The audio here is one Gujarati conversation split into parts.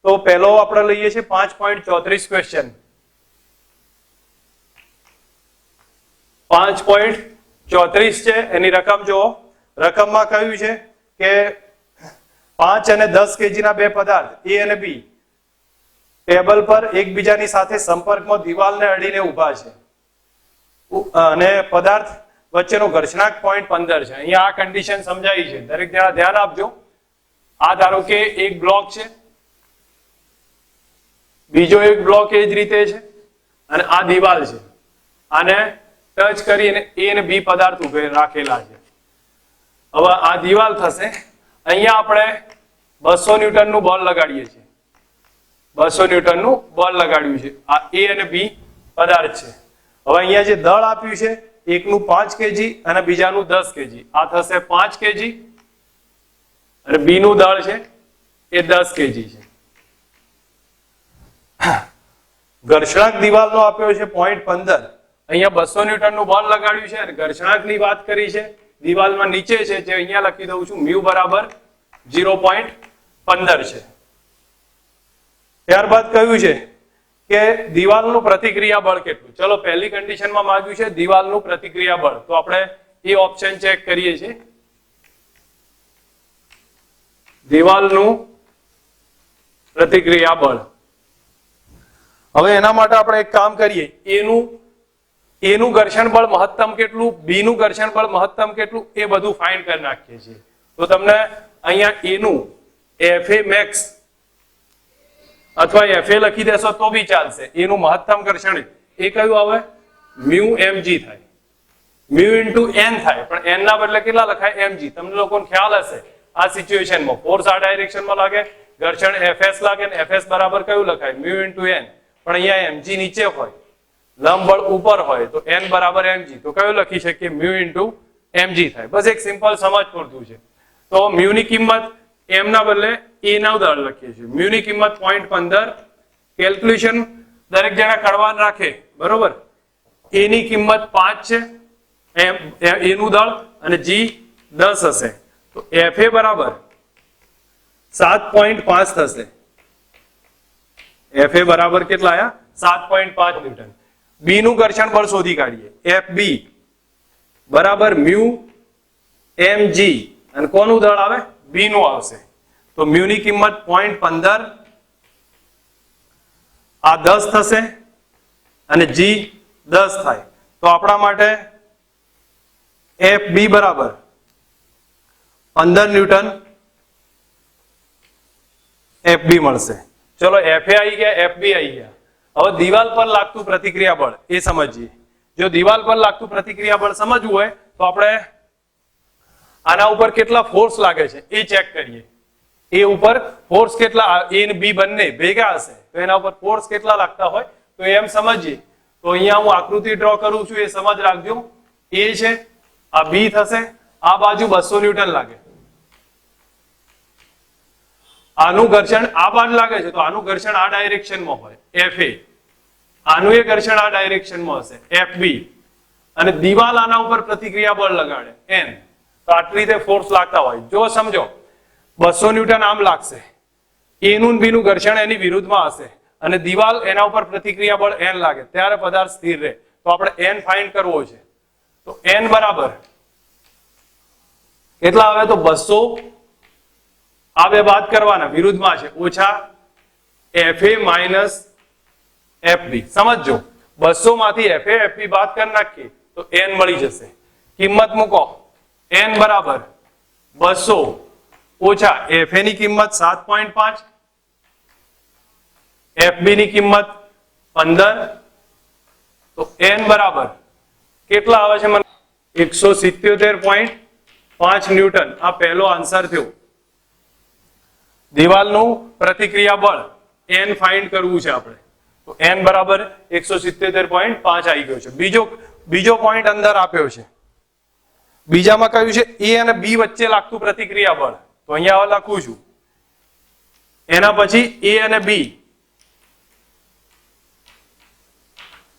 તો પહેલો આપણે લઈએ છીએ 5.34 ક્વેશ્ચન 5.34 છે એની રકમ જુઓ રકમમાં કહ્યું છે કે 5 અને 10 કેજી ના બે પદાર્થ A અને B ટેબલ પર એકબીજાની સાથે સંપર્કમાં દિવાલને અડીને ઊભા છે અને પદાર્થ વચ્ચેનો ઘર્ષણાંક 0.15 છે અહીંયા આ કન્ડિશન સમજાવી છે દરેક જણા ધ્યાન આપજો આ ધારો કે એક બ્લોક છે બીજો એક બ્લોક એ જ રીતે છે અને આ દિવાલ છે આને ટચ કરીને A અને B પદાર્થ ઉભે રાખેલા છે હવે આ દિવાલ થશે અહીંયા આપણે 200 ન્યૂટનનું બોલ લગાડીએ છીએ 200 ન્યૂટનનું બોલ લગાડ્યું છે આ A અને B પદાર્થ છે હવે અહીંયા જે દળ આપ્યું છે એકનું 5 કેજી અને બીજાનું 10 કેજી આ થશે 5 કેજી અને B નું દળ છે એ 10 કેજી છે ઘર્ષણાંક દિવાલનો આપ્યો છે 0.15 અહીંયા 200 ન્યૂટનનું બોલ લગાડ્યું છે અને ઘર્ષણાંકની વાત કરી છે દિવાલમાં નીચે છે જે અહીંયા લખી દઉં છું મ્યુ બરાબર 0.15 છે ત્યારબાદ કહ્યું છે કે દિવાલનું પ્રતિક્રિયા બળ કેટલું ચલો પહેલી કન્ડિશનમાં માંગ્યું છે દિવાલનું પ્રતિક્રિયા બળ તો આપણે એ ઓપ્શન ચેક કરીએ છીએ દિવાલનું પ્રતિક્રિયા બળ હવે એના માટે આપણે એક કામ કરીએ A નું ઘર્ષણ બળ મહત્તમ કેટલું B નું ઘર્ષણ બળ મહત્તમ કેટલું એ બધું ફાઇન્ડ કરી નાખીએ છીએ તો તમને અહીંયા A નું FA max અથવા FA લખી દેશો તો બી ચાલશે A નું મહત્તમ ઘર્ષણ એ કયું આવે મ્યુ mg થાય મ્યુ ઇન્ટુ n થાય પણ n ના બદલે કેટલા લખાય mg તમને લોકોને ખ્યાલ હશે આ સિચ્યુએશનમાં ફોર્સ આ ડાયરેક્શનમાં લાગે ઘર્ષણ Fs લાગે ને Fs બરાબર કયું લખાય મ્યુ ઇન્ટુ n પણ અહીંયા mg નીચે હોય લંબ બળ ઉપર હોય તો n બરાબર mg તો કયું લખી શકીએ મ્યુ ઇન્ટુ mg થાય બસ એક સિમ્પલ સમજ પડતું છે તો મ્યુ ની કિંમત m ના બદલે a ના દળ લખીએ છીએ મ્યુ ની કિંમત 0.15 કેલ્ક્યુલેશન દરેક જણા કરવાનું રાખે બરોબર a ની કિંમત 5 છે a નું દળ અને g 10 હશે તો fa બરાબર 7.5 થશે fa બરાબર કેટલા આયા 7.5 ન્યૂટન b નું ઘર્ષણ બળ શોધી કાઢીએ fb બરાબર મ્યુ mg અને કોનું દળ આવે b નું આવશે તો મ્યુ ની કિંમત 0.15 આ 10 થશે અને g 10 થાય તો આપણા માટે fb બરાબર 15 ન્યૂટન fb મળશે ચલો fa આવી ગયા fb આવી ગયા હવે દિવાલ પર લાગતું પ્રતિક્રિયા બળ એ સમજીએ જો દિવાલ પર લાગતું પ્રતિક્રિયા બળ સમજવું હોય તો આપણે આના ઉપર કેટલા ફોર્સ લાગે છે એ ચેક કરીએ એ ઉપર ફોર્સ કેટલા a અને b બંને ભેગા હશે તો એના ઉપર ફોર્સ કેટલા લાગતા હોય તો એમ સમજીએ તો અહીંયા હું આકૃતિ ડ્રો કરું છું એ સમજ રાખજો a છે આ b થશે આ બાજુ 200 ન્યૂટન લાગે આનું ઘર્ષણ આ બાજુ લાગે છે તો આનું ઘર્ષણ આ ડાયરેક્શનમાં હોય fa આનું એ ઘર્ષણ આ ડાયરેક્શનમાં હશે fb અને દિવાલ આના ઉપર પ્રતિક્રિયા બળ લગાડે n તો આટલી રીતે ફોર્સ લાગતા હોય જો સમજો 200 ન્યૂટન આમ લાગશે a નું b નું ઘર્ષણ એની વિરુદ્ધમાં હશે અને દિવાલ એના ઉપર પ્રતિક્રિયા બળ n લાગે ત્યારે પદાર્થ સ્થિર રહે તો આપણે n ફાઇન્ડ કરવો છે તો n બરાબર કેટલા આવે તો 200 આ બે બાદ કરવાના વિરુદ્ધમાં છે ઓછા fa માઇનસ fb સમજો 200 માંથી fa fb બાદ કરી નાખીએ તો n મળી જશે કિંમત મૂકો n બરાબર 200 ઓછા fa ની કિંમત 7.5 fb ની કિંમત 15 તો n બરાબર કેટલા આવે છે મને 177.5 ન્યૂટન આ પહેલો આન્સર થયો દિવાલનું પ્રતિક્રિયા બળ n ફાઇન્ડ કરવું છે આપણે તો n બરાબર 177.5 આવી ગયો છે બીજો પોઈન્ટ અંદર આપ્યો છે બીજામાં કહ્યું છે a અને b વચ્ચે લાગતું પ્રતિક્રિયા બળ તો અહીંયા લખું છું એના પછી a અને b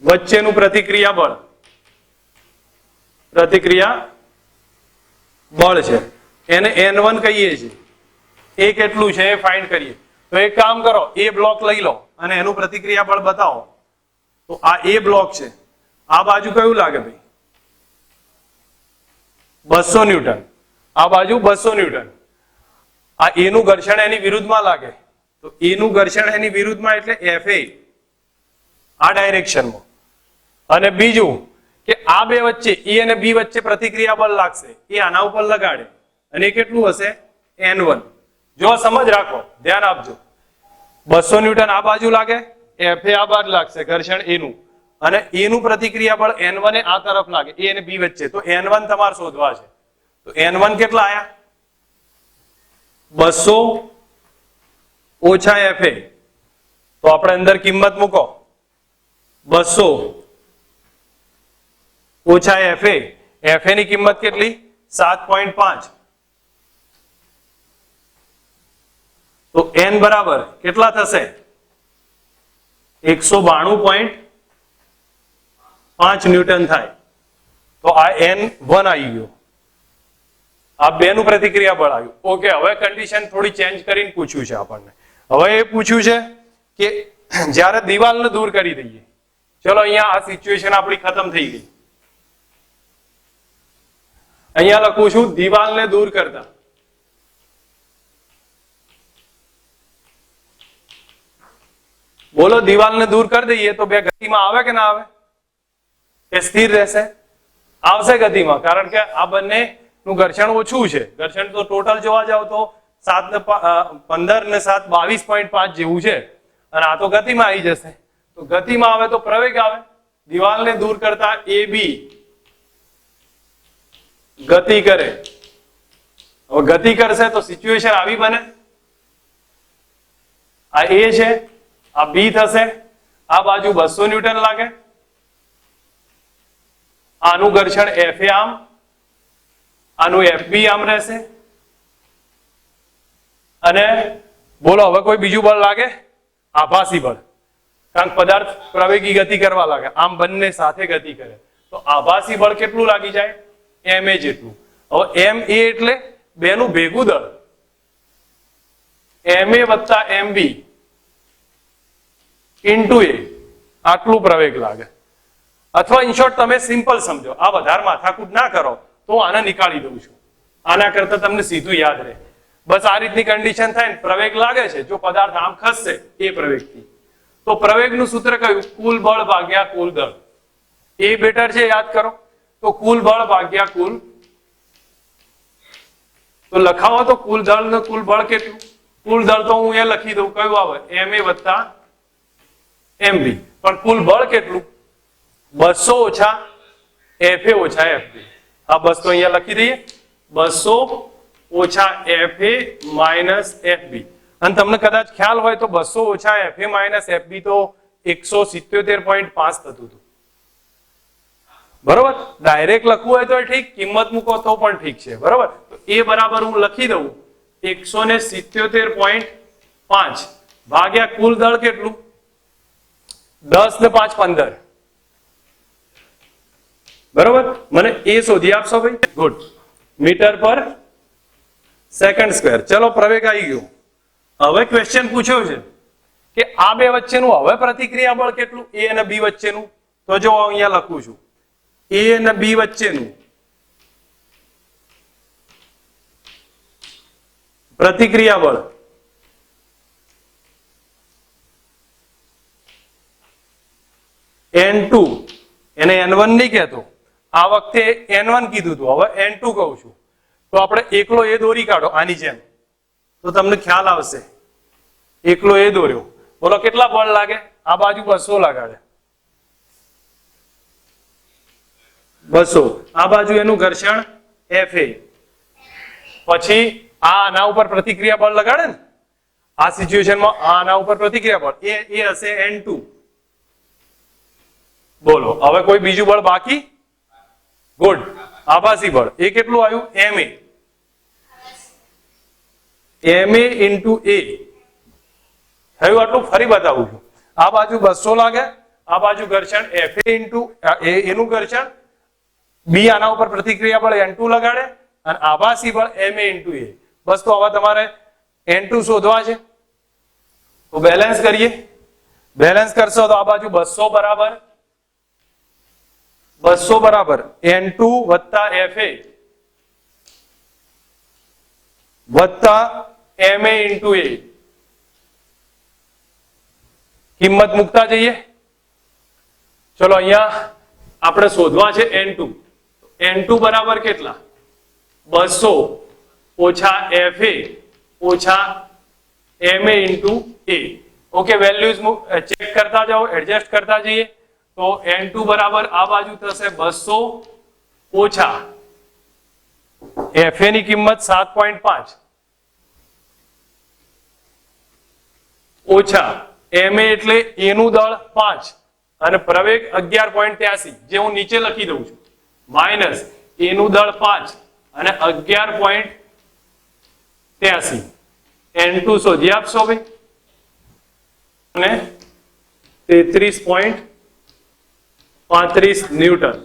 વચ્ચેનું પ્રતિક્રિયા બળ છે એને n1 કહીએ છીએ એ કેટલું છે એ ફાઇન્ડ કરીએ તો એક કામ કરો, એ બ્લોક લઈ લો અને એનું પ્રતિક્રિયા બળ બતાવો. તો આ એ બ્લોક છે, આ બાજુ કયું લાગે ભાઈ? 200 ન્યૂટન. આ બાજુ 200 ન્યૂટન. આ એ નું ઘર્ષણ એની વિરુદ્ધમાં લાગે, તો એ નું ઘર્ષણ એની વિરુદ્ધમાં એટલે FA આ ડાયરેક્શનમાં. અને બીજું કે આ બે વચ્ચે એ અને બી વચ્ચે પ્રતિક્રિયા બળ લાગશે, એ આના ઉપર લગાડે અને એ કેટલું હશે? N1. જો સમજ રાખો, ધ્યાન આપજો. 200 ન્યૂટન આ બાજુ લાગે, FA આ બાજુ લાગશે ઘર્ષણ એ નું, અને એ નું પ્રતિક્રિયા બળ N1 આ તરફ લાગે, એ અને બી વચ્ચે. તો N1 તમારે શોધવા છે. તો N1 કેટલા આયા? 200 ઓછા FA. તો આપણે અંદર કિંમત મૂકો, 200 ઓછા FA. FA ની કિંમત કેટલી? 7.5. તો N બરાબર કેટલા થશે? 192.5 ન્યૂટન થાય. તો આ N1 આવી ગયો. આ બે નું પ્રતિક્રિયા બળ આવ્યું. ઓકે, હવે કન્ડિશન થોડી ચેન્જ કરીને પૂછ્યું છે આપણને. હવે એ પૂછ્યું છે કે જ્યારે દિવાલને દૂર કરી દઈએ, ચલો અહીંયા આ સિચ્યુએશન આપણી ખતમ થઈ ગઈ. અહીંયા લખું છું દિવાલને દૂર કરતા. બોલો, દિવાલને દૂર કરી દઈએ તો બે ગતિમાં આવે કે ના આવે? કે સ્થિર રહેશે? આવશે ગતિમાં, કારણ કે આ બંને નું ઘર્ષણ ઓછું છે. ઘર્ષણ તો ટોટલ જોવા જાવ તો 7 ને 15 ને 7 22.5 જેવું છે, અને આ તો ગતિમાં આવી જશે. તો ગતિમાં આવે તો પ્રવેગ આવે. દિવાલને દૂર કરતા AB ગતિ કરે. હવે ગતિ કરશે તો સિચ્યુએશન આવી બને. આ A છે, આ B થશે, આ બાજુ 200 ન્યૂટન લાગે, આનું ઘર્ષણ FA આમ, આનું FB આમ રહેશે. અને બોલો હવે કોઈ બીજું બળ લાગે? આભાસી બળ. કારણ કે પદાર્થ પ્રવેગી ગતિ કરવા લાગે, આમ બંને સાથે ગતિ કરે. તો આભાસી બળ કેટલું લાગી જાય? MA જેટલું. હવે MA એટલે બેનું ભેગું દળ, MA વત્તા MB ઇન્ટુ A, આટલું પ્રવેગ લાગે. અથવા ઇન શોર્ટ તમે સિમ્પલ સમજો, આ વધારે માથાકૂટ ના કરો તો આને નીકાળી દઉં છું. આના કરતા તમને સીધું યાદ રહે. બસ આ રીતની કન્ડિશન થાય ને પ્રવેગ લાગે છે, જો પદાર્થ આમ ખસશે એ પ્રવેગથી, તો પ્રવેગનું સૂત્ર કયું? કુલ બળ ભાગ્યા કુલ દળ. એ બેટર છે, યાદ કરો. તો કુલ બળ ભાગ્યા કુલ, તો લખાવો તો કુલ દળ ને કુલ બળ કેટલું? કુલ દળ તો હું એ લખી દઉં, કયું આવે? MA વત્તા MB. પણ કુલ બળ કેટલું? 200 ઓછા FA ઓછા FB. આ બસ તો અહીંયા લખી દઈએ, 200 ઓછા FA માઇનસ FB. અને તમને કદાચ ખ્યાલ હોય તો 200 ઓછા FA માઇનસ FB તો 177.5 થતું હતું. બરોબર? ડાયરેક્ટ લખવું હોય તો ઠીક, કિંમત મૂકો તો પણ ઠીક છે. બરોબર? તો એ બરાબર હું લખી દઉં 177.5 ભાગ્યા કુલ દળ કેટલું? 10 ને 5 15. બરોબર? મને એ શોધી આપશો ભાઈ? ગુડ. મીટર પર સેકન્ડ સ્ક્વેર. ચલો, પ્રવેગ આવી ગયો. હવે ક્વેશ્ચન પૂછ્યો છે કે આ બે વચ્ચેનું હવે પ્રતિક્રિયા બળ કેટલું? A અને B વચ્ચેનું. તો જો અહીંયા લખું છું, A અને B વચ્ચેનું પ્રતિક્રિયા બળ N2, એને N1 નહીં કહેતો, આ વખતે N1 કીધું હતું, હવે N2 કહું છું. તો આપણે એકલો એ દોરી કાઢો આની જેમ, તો તમને ખ્યાલ આવશે. એકલો એ દોર્યો, બોલો કેટલા બળ લાગે? આ બાજુ 200 લગાડે, 200. આ બાજુ એનું ઘર્ષણ FA. પછી આ આના ઉપર પ્રતિક્રિયા બળ લગાડે ને, આ સિચ્યુએશનમાં આના ઉપર પ્રતિક્રિયા બળ એ હશે N2. બોલો હવે કોઈ બીજું બળ બાકી? ગુડ. આભાસી બળ એ કેટલું આવ્યું? MA. MA ઇન્ટુ A થયું આટલું. ફરી બતાવું છું, આ બાજુ 200 લાગે, આ બાજુ ઘર્ષણ FA ઇન્ટુ એનું ઘર્ષણ, B આના ઉપર પ્રતિક્રિયા બળ N2 લગાડે, અને આભાસી બળ MA ઇન્ટુ A. બસ તો હવે તમારે N2 શોધવા છે. તો બેલેન્સ કરીએ, બેલેન્સ કરશો તો આ બાજુ 200 બરાબર N2 વત્તા FA વત્તા MA ઇન્ટુ A, કિંમત મૂકતા જઈએ. ચલો અહીંયા આપણે શોધવા છે N2. N2 બરાબર કેટલા? 200 ઓછા FA ઓછા MA into A. Okay, values check કરતા જાઓ, એડજસ્ટ કરતા જઈએ. તો N2 બરાબર આ બાજુ થશે 200 ઓછા FA ની કિંમત 7.5 ઓછા MA એટલે A નું દળ 5 અને પ્રવેગ 11.83, જે હું નીચે લખી દઉં છું, માઇનસ A નું દળ 5 અને 11.83. N2 શોધી આપશો ભાઈ, અને 33.35 ન્યૂટન.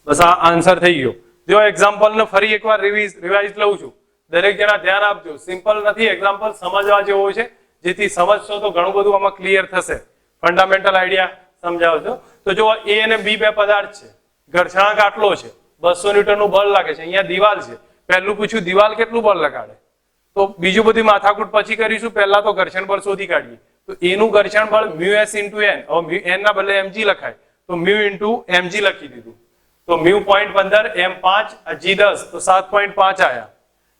બસ આ આન્સર થઈ ગયો. જો એક્ઝામ્પલ ને ફરી એકવાર રિવાઇઝ લઉં છું, દરેક જણા ધ્યાન આપજો. સિમ્પલ નથી એક્ઝામ્પલ, સમજવા જેવો છે, જેથી સમજશો તો ઘણું બધું આમાં ક્લિયર થશે. ફંડામેન્ટલ આઈડિયા સમજાવજો. તો જો A અને B બે પદાર્થ છે, ઘર્ષણાંક આટલો છે, 200 ન્યૂટન નું બળ લાગે છે. અહીંયા દિવાલ છે, પહેલું પૂછ્યું દિવાલ કેટલું બળ લગાડે, તો બીજું બધી માથાકૂટ પછી કરીશું. પહેલા તો ઘર્ષણ બળ શોધી કાઢીએ. તો A નું ઘર્ષણ બળ μs ઇન્ટુ n, હવે n ના બદલે mg લખાય તો μ ઇન્ટુ mg લખી દીધું. તો μ 0.15, m 5, g 10, તો 7.5 આયા.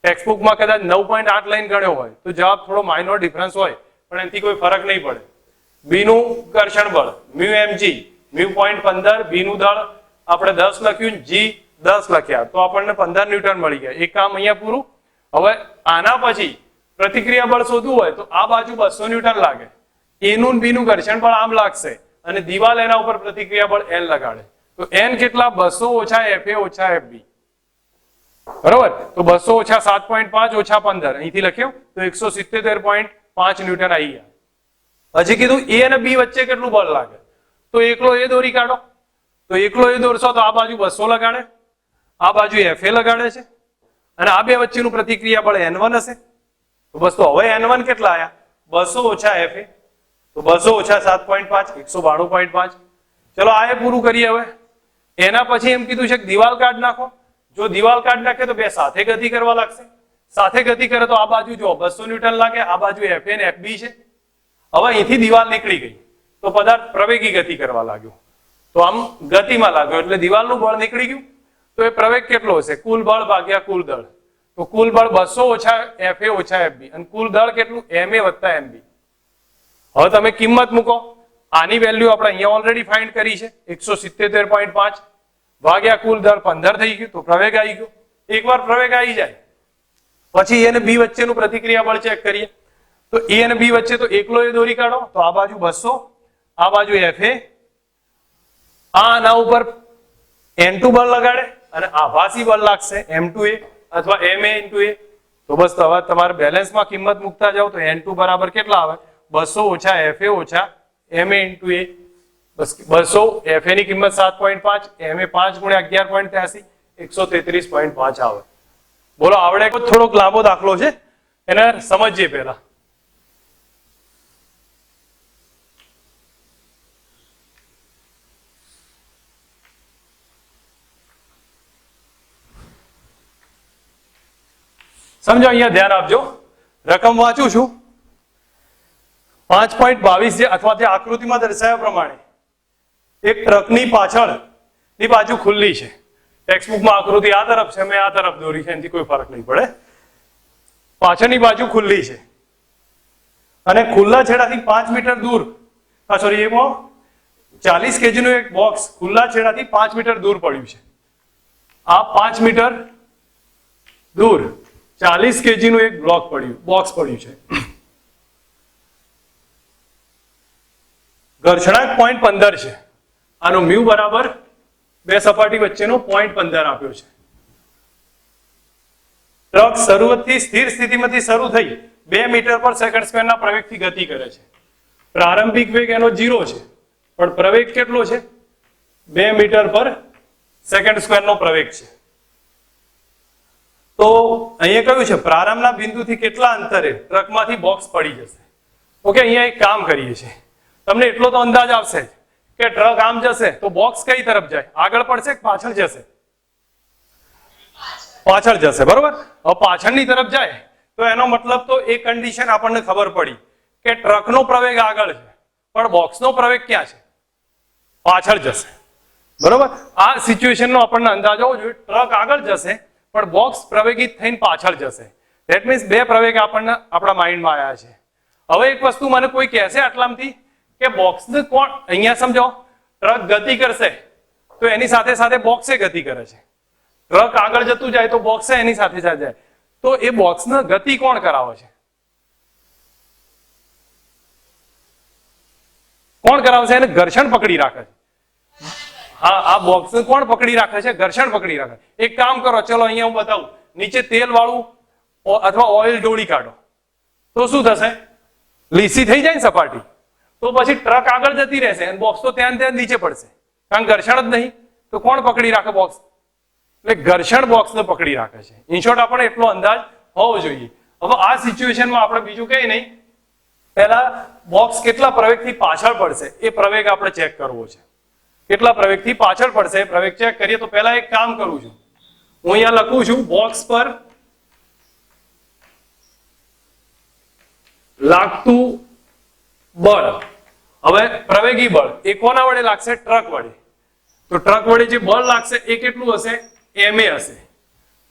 ટેક્સ્ટબુકમાં કદાચ 9.8 લાઈન ગણ્યો હોય તો જવાબ થોડો માઇનોર ડિફરન્સ હોય, પણ એનાથી કોઈ ફરક નહીં પડે. B નું ઘર્ષણ બળ μ mg, μ 0.15, B નું દળ આપણે 10 લખ્યું, g 10 લખ્યા, તો આપણને 15 ન્યૂટન મળી ગયા. એક કામ અહીંયા પૂરું. હવે આના પછી પ્રતિક્રિયા બળ શોધવું હોય તો આ બાજુ 200 ન્યૂટન લાગે, A નું B નું ઘર્ષણ બળ આમ લાગશે, અને દિવાલ એના ઉપર પ્રતિક્રિયા બળ N લગાડે. તો N કેટલા? 200 ઓછા FA ઓછા FB. બરોબર? તો 200 ઓછા 7.5 ઓછા 15 અહીંથી લખ્યું તો 177.5 ન્યૂટન આવી ગયા. હજી કીધું A અને B વચ્ચે કેટલું બળ લાગે, તો એકલો A દોરી કાઢો. તો એકલો A દોરશો તો આ બાજુ 200 લગાડે, આ બાજુ FA લગાડે છે, અને આ બે વચ્ચેનું પ્રતિક્રિયા બળ N1 હશે. તો બસ, તો હવે N1 કેટલા આયા? 200 ઓછા FA, તો 200 ઓછા 7.5 192.5. ચલો આ પૂરું કરીએ. હવે એના પછી એમ કીધું છે કે દિવાલ કાઢ નાખો. જો દિવાલ કાઢ નાખે તો બે સાથે ગતિ કરવા લાગશે. સાથે ગતિ કરે તો આ બાજુ જો 200 ન્યૂટન લાગે, આ બાજુ FA ને FB છે. હવે અહીંથી દિવાલ નીકળી ગઈ તો પદાર્થ પ્રવેગી ગતિ કરવા લાગ્યો, તો આમ ગતિમાં લાગ્યો એટલે દિવાલનું બળ નીકળી ગયું. તો એ પ્રવેગ કેટલો હશે? કુલ બળ ભાગ્યા કુલ દળ. તો કુલ બળ 200 ઓછા FA ઓછા FB, અને કુલ દળ કેટલું? MA વત્તા MB. હવે તમે કિંમત મૂકો. આની વેલ્યુ આપણે અહીંયા ઓલરેડી ફાઇન્ડ કરી છે, 177.5 ભાગ્યા કુલ દળ 15 થઈ ગયું. તો પ્રવેગ આવી ગયો. એકવાર પ્રવેગ આવી જાય પછી A અને B વચ્ચેનું પ્રતિક્રિયા બળ ચેક કરીએ. તો A અને B વચ્ચે તો એકલો એ દોરી કાઢો. તો આ બાજુ 200, આ બાજુ FA, આના ઉપર N2 બળ લગાડે અને આભાસી બળ લાગશે M2A અથવા MA ઇન્ટુ A. તો બસ, તો હવે તમારે બેલેન્સમાં કિંમત મૂકતા જાઓ તો N2 બરાબર કેટલા આવે? 200 ઓછા FA ઓછા MA into A. Bus 200, FA ની કિંમત 7.5, MA 5 ગુણ્યા 11.83, 133.5 આવે. બોલો, આવડે? થોડોક લાંબો દાખલો છે, એને સમજીએ પહેલા. સમજો, અહીંયા ધ્યાન આપજો. રકમ વાંચું છું. 5.22 જે અથવા તે આકૃતિમાં દર્શાવ્યા પ્રમાણે એક ટ્રકની પાછળની બાજુ ખુલ્લી છે. ટેક્સ્ટબુકમાં આકૃતિ આ તરફ છે, મેં આ તરફ દોરી છે, એનાથી કોઈ ફરક નહીં પડે. પાછળની બાજુ ખુલ્લી છે અને ખુલ્લા છેડાથી 5 મીટર દૂર, સોરી, એમાં 40 kg નું એક બોક્સ ખુલ્લા છેડાથી 5 મીટર દૂર પડ્યું છે. આ 5 મીટર દૂર 40 kg નું એક બોક્સ પડ્યું છે. ઘર્ષણાંક 0.15 છે. આનો μ બરાબર બે સપાટી વચ્ચેનો 0.15 આપ્યો છે. ટ્રક શરૂઆતથી સ્થિર સ્થિતિમાંથી શરૂ થઈ 2 મીટર પર સેકન્ડ સ્ક્વેરના પ્રવેગથી ગતિ કરે છે. પ્રારંભિક વેગ એનો 0 છે, પણ પ્રવેગ કેટલો છે? 2 મીટર પર સેકન્ડ સ્ક્વેરનો પ્રવેગ છે. તો અહીંયા કહ્યું છે પ્રારંભના બિંદુથી કેટલા અંતરે ટ્રકમાંથી બોક્સ પડી જશે. ઓકે, અહીંયા એક કામ કરીએ છીએ, તમને એટલો તો અંદાજ આવશે કે ટ્રક આમ જશે તો બોક્સ કઈ તરફ જાય, આગળ પડશે કે પાછળ જશે? પાછળ જશે, બરોબર. હવે પાછળની તરફ જાય તો એનો મતલબ તો એ કન્ડિશન આપણને ખબર પડી કે ટ્રકનો પ્રવેગ આગળ છે પણ બોક્સનો પ્રવેગ ક્યાં છે? પાછળ જશે, બરોબર. આ સિચ્યુએશનનો આપણને અંદાજ હોવો જોઈએ. ટ્રક આગળ જશે પણ બોક્સ પ્રવેગિત થઈને પાછળ જશે. ધેટ મીન્સ બે પ્રવેગ આપણને આપણા માઇન્ડમાં આવ્યા છે. હવે એક વસ્તુ મને કોઈ કહેશે આટલામાંથી કે બોક્સને કોણ, અહીંયા સમજો, ટ્રક ગતિ કરશે તો એની સાથે સાથે બોક્સે ગતિ કરે છે. ટ્રક આગળ જતું જાય તો બોક્સે એની સાથે જાય, તો એ બોક્સને ગતિ કોણ કરાવે છે? કોણ કરાવે છે? એને ઘર્ષણ પકડી રાખે છે. હા, આ બોક્સ કોણ પકડી રાખે છે? ઘર્ષણ પકડી રાખે. એક કામ કરો, ચલો અહીંયા હું બતાવું, નીચે તેલ વાળું અથવા ઓઇલ ઢોળી કાઢો તો શું થશે? લીસી થઈ જાય ને સપાટી, તો પછી ટ્રક આગળ જતી રહેશે અને બોક્સ તો ત્યાં નીચે પડશે, કારણ ઘર્ષણ જ નહીં. તો કોણ પકડી રાખે? બોક્સ. એટલે ઘર્ષણ બોક્સને પકડી રાખે છે. ઇન શોર્ટ આપણે એટલો અંદાજ હોવો જોઈએ. હવે આ સિચ્યુએશનમાં આપણે બીજું કઈ નહીં, પહેલા બોક્સ કેટલા પ્રવેગથી પાછળ પડશે એ પ્રવેગ આપણે ચેક કરવો છે. કેટલા પ્રવેગથી પાછળ પડશે એ પ્રવેગ ચેક કરીએ તો પહેલા એક કામ કરું છું, હું અહીંયા લખું છું બોક્સ પર લાગતું બળ. હવે પ્રવેગી બળ એ કોના વડે લાગશે? ટ્રક વડે. તો ટ્રક વડે જે બળ લાગશે એ કેટલું હશે? ma હશે.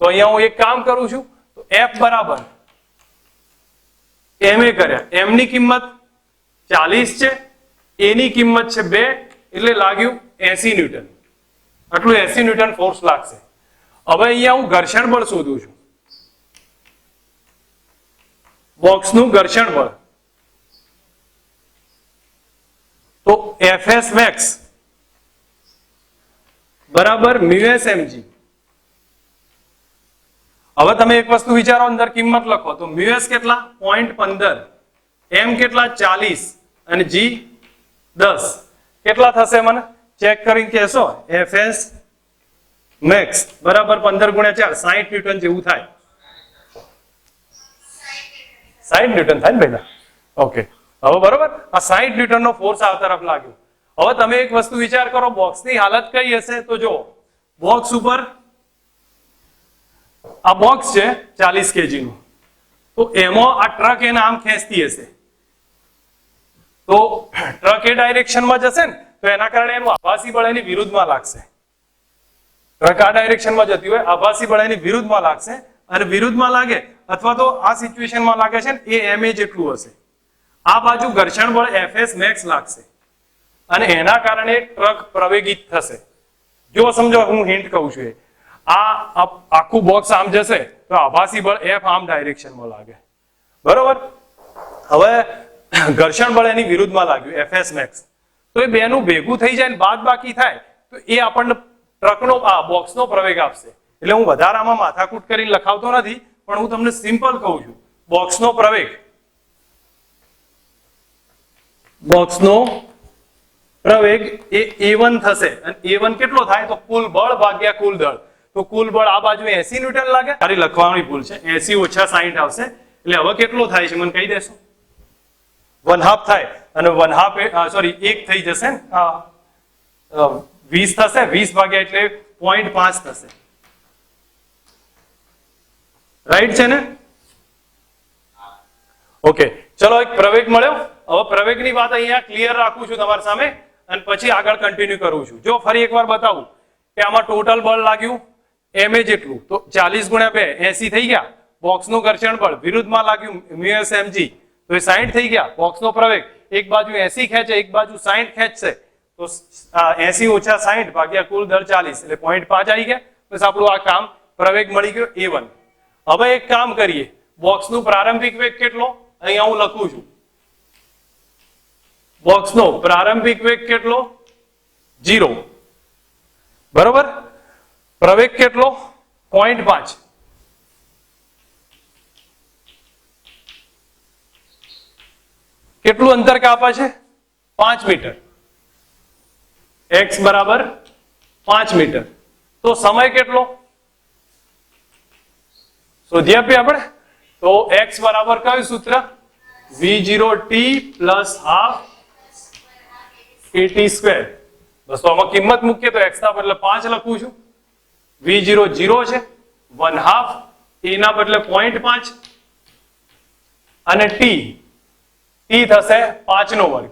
તો અહીંયા હું એક કામ કરું છું, તો F બરાબર ma કર્યા, m ની કિંમત 40 છે, a ની કિંમત છે 2, એટલે લાગ્યું 80 ન્યૂટન. આટલું 80 ન્યૂટન ફોર્સ લાગશે. હવે અહીંયા હું ઘર્ષણ બળ શોધું છું, બોક્સનું ઘર્ષણ બળ. તો Fs max બરાબર મ્યુએસ mg. હવે તમે એક વસ્તુ વિચારો, અંદર કિંમત લખો તો મ્યુએસ કેટલા? 0.15, m કેટલા? 40 અને g 10. કેટલા થશે મને ચેક કરીને કહેશો? Fs max બરાબર 15 ગુણ્યા 4 60 ન્યૂટન જેવું થાય. 60 ન્યૂટન થાય ને ભાઈ? ઓકે, હવે બરોબર આ 60 ન્યૂટનનો ફોર્સ આ તરફ લાગ્યો. હવે તમે એક વસ્તુ વિચાર કરો, બોક્સની હાલત કઈ હશે? તો જો બોક્સ ઉપર આ બોક્સ છે 40 kg નું, તો એમાં આ ટ્રક એને આમ ખેંચતી હશે, તો ટ્રક એ ડાયરેક્શનમાં જશે ને તો એના કારણે એનું આભાસી બળ એની વિરુદ્ધમાં લાગશે. ટ્રક આ ડાયરેક્શનમાં જતી હોય, આભાસી બળ એની વિરુદ્ધમાં લાગશે, અને વિરુદ્ધમાં લાગે અથવા તો આ સિચ્યુએશનમાં લાગે છે ને એ ma જેટલું હશે. આ બાજુ ઘર્ષણ બળ Fs max લાગશે અને એના કારણે ટ્રક પ્રવેગિત થશે. જો સમજો, હું હિન્ટ કહું છું, આ આખું બોક્સ આમ જશે તો આભાસી બળ F આમ ડાયરેક્શનમાં લાગે, બરોબર. હવે ઘર્ષણ બળ એની વિરુદ્ધમાં લાગ્યું Fs max, તો એ બેનું ભેગું થઈ જાય ને બાદ બાકી થાય તો એ આપણને ટ્રકનો બોક્સનો પ્રવેગ આપશે. એટલે હું વધારે આમાં માથાકૂટ કરીને લખાવતો નથી, પણ હું તમને સિમ્પલ કહું છું, બોક્સનો પ્રવેગ, બોક્સનો પ્રવેગ એ a1 થશે. અને a1 કેટલો થાય? તો કુલ બળ ભાગ્યા કુલ દળ. તો કુલ બળ આ બાજુ 80 ન્યૂટન લાગે, ખાલી લખવાની ભૂલ છે, 80 ઓછા 60 આવશે. એટલે હવે કેટલો થાય છે મને કહી દેશો? 1/2 થાય, અને 1/2 સોરી 1 થઈ જશે ને, 20 થશે, 20 ભાગ્યા એટલે 0.5 થશે. રાઈટ છે ને? ઓકે, ચલો એક પ્રવેગ મળ્યો. હવે પ્રવેગની વાત અહીંયા ક્લિયર રાખું છું તમારી સામે, અને પછી આગળ કન્ટિન્યુ કરું છું. જો ફરી એકવાર બતાવું કે આમાં ટોટલ બળ લાગ્યું ma જેટલું, તો 40 ગુણ્યા 2 80 થઈ ગયા. બોક્સનું ઘર્ષણ બળ વિરુદ્ધમાં લાગ્યું મ્યુએસ mg, તો એ 60 થઈ ગયા. બોક્સનો પ્રવેગ એક બાજુ 80 ખેંચે, એક બાજુ 60 ખેંચશે, તો 80 ઓછા 60 ભાગ્યા કુલ દળ 40 એટલે 0.5 આવી ગયા. બસ આપણું આ કામ, પ્રવેગ મળી ગયો a1. હવે એક કામ કરીએ, બોક્સનું પ્રારંભિક વેગ કેટલો? અહીંયા હું લખું છું, બોક્સનો પ્રારંભિક વેગ કેટલો? 0, બરોબર. પ્રવેગ કેટલો? 0.5. કેટલું અંતર કાપે છે? 5 મીટર. x બરાબર 5 મીટર. તો સમય કેટલો શોધી આપીએ આપણે? તો x બરાબર કયું સૂત્ર? v0t plus half at square. બસ તો આમાં કિંમત મૂકીએ તો x ના બદલે 5 લખું છું. v0 0 છે, 1/2, a ના બદલે 0.5 અને t થશે 5 નો વર્ગ.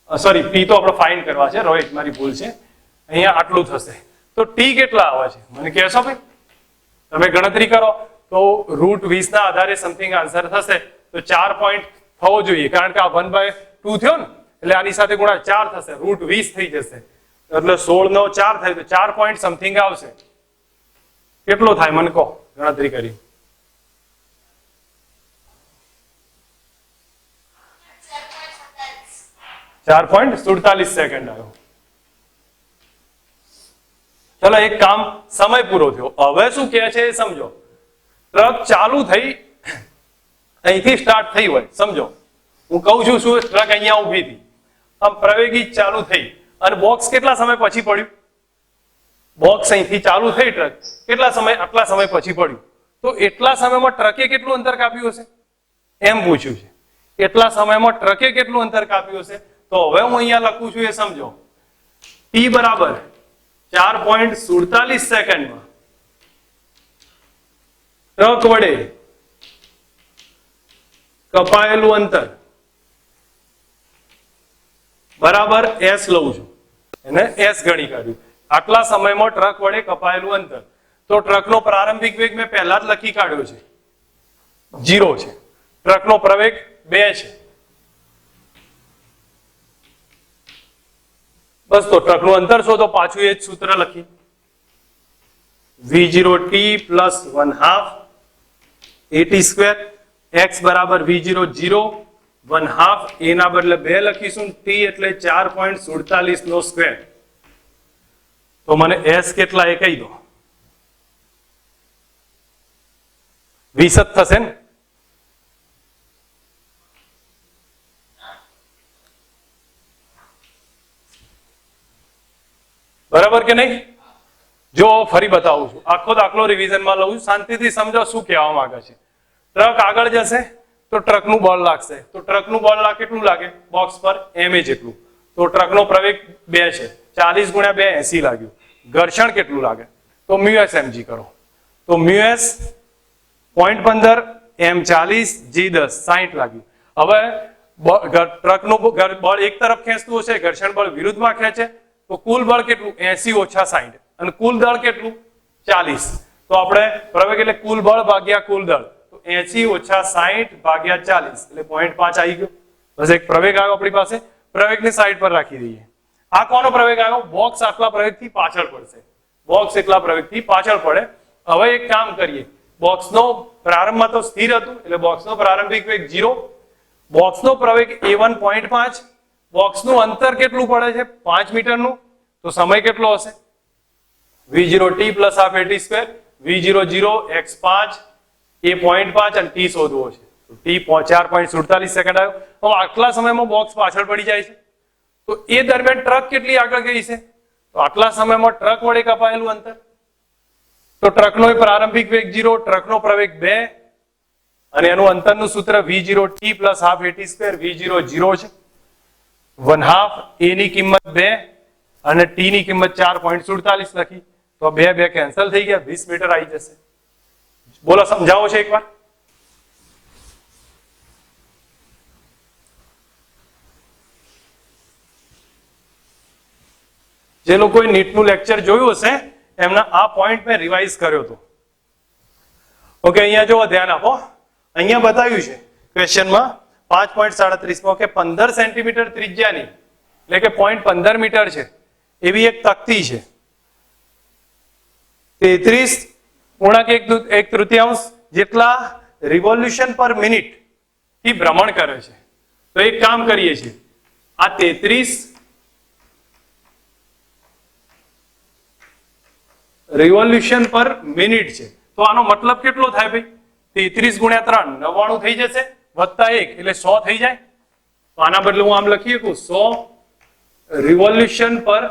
સોરી, p તો આપણે ફાઇન્ડ કરવા છે, રોહિત મારી ભૂલ છે. અહીંયા આટલું થશે. તો t કેટલા આવે છે મને કહેશો ભાઈ? તમે ગણતરી કરો તો √20 ના આધારે સમથિંગ આન્સર થશે. તો 4 પોઈન્ટ થવો જોઈએ, કારણ કે આ 1/2 થયો ને, એટલે આની સાથે ગુણા 4 થશે, √20 થઈ જશે, એટલે 16 નો 4 થાય તો 4 પોઈન્ટ સમથિંગ આવશે. કેટલો થાય મને કહો, ગણતરી કરી. .47 સેકન્ડ આવ્યો. ચલો એક કામ, સમય પૂરો થયો. હવે શું કહે છે એ સમજો. ટ્રક ચાલુ થઈ, અહીંથી સ્ટાર્ટ થઈ હોય, સમજો હું કહું છું શું, ટ્રક અહીંયા ઊભી હતી, આમ પ્રવેગી ચાલુ થઈ અને બોક્સ કેટલા સમય પછી પડ્યું? બોક્સ અહીંથી ચાલુ થઈ ટ્રક કેટલા સમય, આટલા સમય પછી પડ્યું. તો એટલા સમયમાં ટ્રકે કેટલું અંતર કાપ્યું હશે એમ પૂછ્યું છે. એટલા સમયમાં ટ્રકે કેટલું અંતર કાપ્યું હશે? તો હવે હું અહીંયા લખું છું એ સમજો. t બરાબર 4.47 સેકન્ડમાં ટ્રક વડે કપાયેલું અંતર બરાબર s લઉં છું, એને s ગણી કાઢ્યું. આટલા સમયમાં ટ્રક વડે કપાયેલું અંતર. તો ટ્રકનો પ્રારંભિક વેગ મેં પહેલા જ લખી કાઢ્યો છે, 0 છે. ટ્રકનો પ્રવેગ 2 છે. બસ તો ટ્રકનું અંતર શોધો, પાછું એ જ સૂત્ર લખી. v0t plus 1/2 at square, x બરાબર v0 0, 1/2, a ના બદલે 2 લખીશું, t એટલે 4.47 નો સ્ક્વેર. તો મને s કેટલા એ કહી દો. 20 જ થશે ને? બરાબર કે નહીં? જો ફરી બતાવું છું, આખો દાખલો રિવિઝનમાં લઉં છું, શાંતિથી સમજો શું કહેવા માંગે છે. ટ્રક આગળ જશે તો ટ્રકનું બળ લાગશે. તો ટ્રકનું બળ કેટલું લાગે બોક્સ પર? ma જેટલું. તો ટ્રકનો પ્રવેગ 2 છે, 40 ગુણ્યા 2 80 લાગ્યું. ઘર્ષણ કેટલું લાગે? તો μs mg કરો. તો μs 0.15, m 40, g 10, 60 લાગ્યું. હવે ટ્રકનું બળ એક તરફ ખેંચતું હશે, ઘર્ષણ બળ વિરુદ્ધમાં ખેંચે, તો કુલ બળ કેટલું? 80 ઓછા 60, અને કુલ દળ કેટલું? 40. તો આપણે પ્રવેગ એટલે કુલ બળ ભાગ્યા કુલ દળ, તો 80 ઓછા 60 ભાગ્યા 40 એટલે 0.5 આવી ગયો. બસ એક પ્રવેગ આવ્યો આપણી પાસે. પ્રવેગની સાઈડ પર રાખી દઈએ. આ કોનો પ્રવેગ આવ્યો? બોક્સ આટલા પ્રવેગથી પાછળ પડશે. બોક્સ એટલા પ્રવેગથી પાછળ પડે. હવે એક કામ કરીએ, બોક્સનો પ્રારંભમાં તો સ્થિર હતું, એટલે બોક્સનો પ્રારંભિક વેગ 0, બોક્સનો પ્રવેગ a1 0.5, બોક્સનું અંતર કેટલું પડે છે? 5 મીટરનું. તો સમય કેટલો હશે? v0t plus half at square, v0 0, x 5, a 0.5 અને t શોધવો છે. તો t 4.47 સેકન્ડ આવ્યો. હવે આટલા સમયમાં બોક્સ પાછળ પડી જાય છે, તો એ દરમિયાન ટ્રક કેટલી આગળ ગઈ છે? તો આટલા સમયમાં ટ્રક વડે કપાયેલું અંતર. તો ટ્રકનો પ્રારંભિક વેગ 0, ટ્રકનો પ્રવેગ 2, અને એનું અંતરનું સૂત્ર v0t plus half at square, v0 0 છે, 1/2, a ની કિંમત 2 અને t ની કિંમત 4.47 લખી. તો 2 કેન્સલ થઈ ગયા, 20 મીટર આવી જશે. બોલો, સમજાવો છે એકવાર? જે લોકોએ નીટનું લેક્ચર જોયું હશે એમના આ પોઈન્ટ મેં રિવાઇઝ કર્યો હતો. ઓકે, અહીંયા જો ધ્યાન આપો, અહીંયા બતાવ્યું છે ક્વેશ્ચનમાં 5.37 કે 15 સેન્ટીમીટર ત્રિજ્યાની, એટલે કે 0.15 મીટર છે એવી એક તકતી છે. 33.1 જેટલા રિવોલ્યુશન પર મિનિટ થી ભ્રમણ કરે છે. તો એક કામ કરીએ છીએ, આ 33 રિવોલ્યુશન પર મિનિટ છે, તો આનો મતલબ કેટલો થાય ભાઈ? 33 ગુણ્યા 3 99 થઈ જશે, વત્તા 1 એટલે 100 થઈ જાય. તો આના બદલે હું આમ લખી શકું 100 રિવોલ્યુશન પર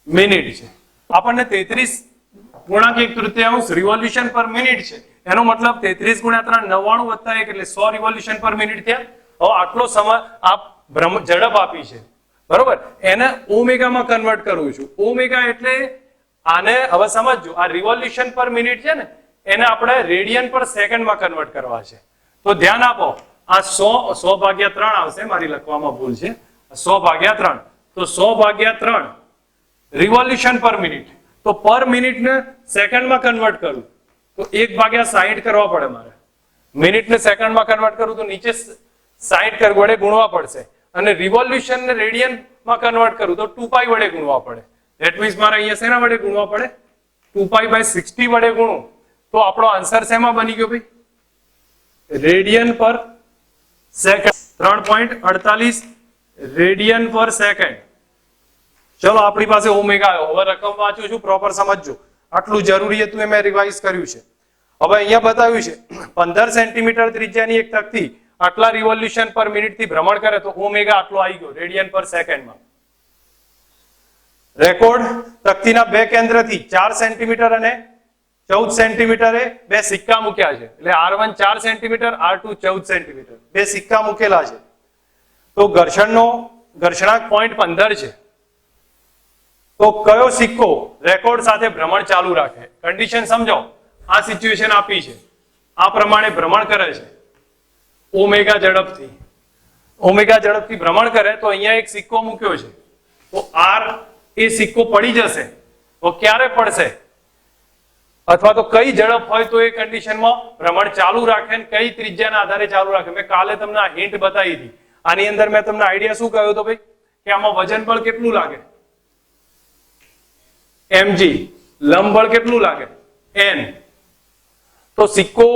મિનિટ છે. આપણને 33.1 રિવોલ્યુશન પર મિનિટ છે એનો મતલબ 33 ગુણ્યા 3 99 વત્તા 1 એટલે 100 રિવોલ્યુશન પર મિનિટ થયા. હવે આટલો સમય આ ઝડપ આપી છે બરોબર, એને ઓમેગામાં કન્વર્ટ કરું છું. ઓમેગા એટલે આને હવે સમજજો, આ રિવોલ્યુશન પર મિનિટ છે ને એને આપણે રેડિયન પર સેકન્ડમાં કન્વર્ટ કરવા છે. તો ધ્યાન આપો, આ 100 ભાગ્યા 3 આવશે, મારી લખવામાં ભૂલ છે, 100 ભાગ્યા 3, તો 100 ભાગ્યા 3 રિવોલ્યુશન પર મિનિટ, તો પર મિનિટ ને સેકન્ડમાં કન્વર્ટ કરું તો 1 ભાગ્યા 60 કરવા પડે મારે. મિનિટ ને સેકન્ડમાં કન્વર્ટ કરું તો નીચે 60 વડે ગુણવા પડશે, અને રિવોલ્યુશન ને રેડિયન માં કન્વર્ટ કરું તો 2π વડે ગુણવા પડે. ધેટ મીન્સ મારે અહીંયા શેના વડે ગુણવા પડે? 2π/60 વડે ગુણું તો આપણો આન્સર શેમાં બની ગયો ભાઈ? રેડિયન પર સેકન્ડ. 3.48 રેડિયન પર સેકન્ડ. ચલો આપણી પાસે ઓમેગા આવ્યો. હવે રકમ વાંચું છું, પ્રોપર સમજજો, આટલું જરૂરી હતું એ મેં રિવાઇઝ કર્યું છે. હવે અહીંયા બતાવ્યું છે 15 સેન્ટીમીટર ત્રિજ્યાની એક તકતી આટલા રિવોલ્યુશન પર મિનિટ થી ભ્રમણ કરે તો ઓમેગા આટલો આવી ગયો રેડિયન પર સેકન્ડમાં. રેકોર્ડ તકતીના બે કેન્દ્રથી 4 સેન્ટીમીટર અને 14 સેન્ટીમીટરે બે સિક્કા મૂક્યા છે. એટલે R1 4 સેન્ટીમીટર, R2 14 સેન્ટીમીટર, બે સિક્કા મૂકેલા છે. તો ઘર્ષણાંક 0.15 છે. તો કયો સિક્કો રેકોર્ડ સાથે ભ્રમણ ચાલુ રાખે? કન્ડિશન સમજો. આ સિચ્યુએશન આપી છે, આ પ્રમાણે ભ્રમણ કરે છે ઓમેગા ઝડપથી. ઓમેગા ઝડપથી ભ્રમણ કરે તો અહીંયા એક સિક્કો મૂક્યો છે, તો R એ સિક્કો પડી જશે તો ક્યારે પડશે, અથવા તો કઈ ઝડપ હોય તો એ કન્ડિશનમાં ભ્રમણ ચાલુ રાખે, ને કઈ ત્રિજ્યાના આધારે ચાલુ રાખે. મેં કાલે તમને આ હિન્ટ બતાવી હતી. આની અંદર મેં તમને આઈડિયા શું કહ્યો હતો ભાઈ, કે આમાં વજન બળ કેટલું લાગે? mg. લંબ બળ કેટલું લાગે? n. તો સિક્કો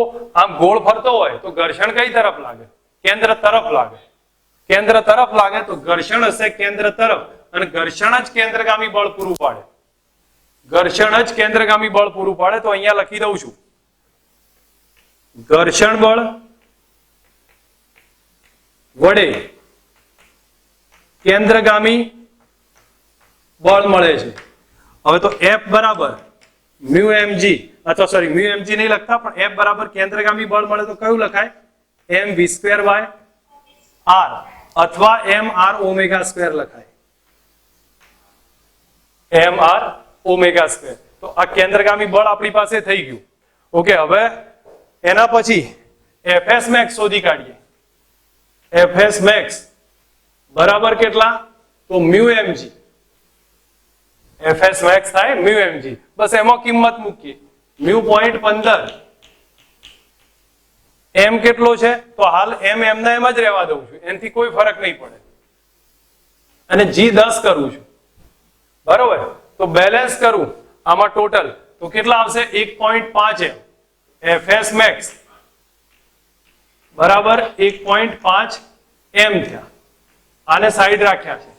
આમ ગોળ ફરતો હોય તો ઘર્ષણ કઈ તરફ લાગે? કેન્દ્ર તરફ લાગે. કેન્દ્ર તરફ લાગે તો ઘર્ષણ હશે કેન્દ્ર તરફ, અને ઘર્ષણ જ કેન્દ્રગામી બળ પૂરું પાડે. ઘર્ષણ જ કેન્દ્રગામી બળ પૂરું પાડે. તો અહીંયા લખી દઉં છું, ઘર્ષણ બળ વડે કેન્દ્રગામી બળ મળે છે. હવે તો F બરાબર μmg, અથવા સોરી μmg નહીં લખતા, પણ F બરાબર કેન્દ્રગામી બળ મળે તો કયું લખાય? mv²/r અથવા mr ઓમેગા² લખાય. mr ઓમેગા². તો આ કેન્દ્રગામી બળ આપણી પાસે થઈ ગયું. ઓકે, હવે એના પછી Fs max શોધી કાઢીએ. Fs max બરાબર કેટલા? તો μmg. Fs max થાય μmg. બસ એમાં કિંમત મૂકીએ. μ.15. m કેટલો છે? તો હાલ m એમના એમ જ રહેવા દઉં છું, એનાથી કોઈ ફરક નહીં પડે. અને g 10 કરું છું બરોબર. તો બેલેન્સ કરું આમાં ટોટલ તો કેટલા આવશે? 1.5 m. Fs max બરાબર 1.5 m થયા. આને સાઈડ રાખ્યા છે.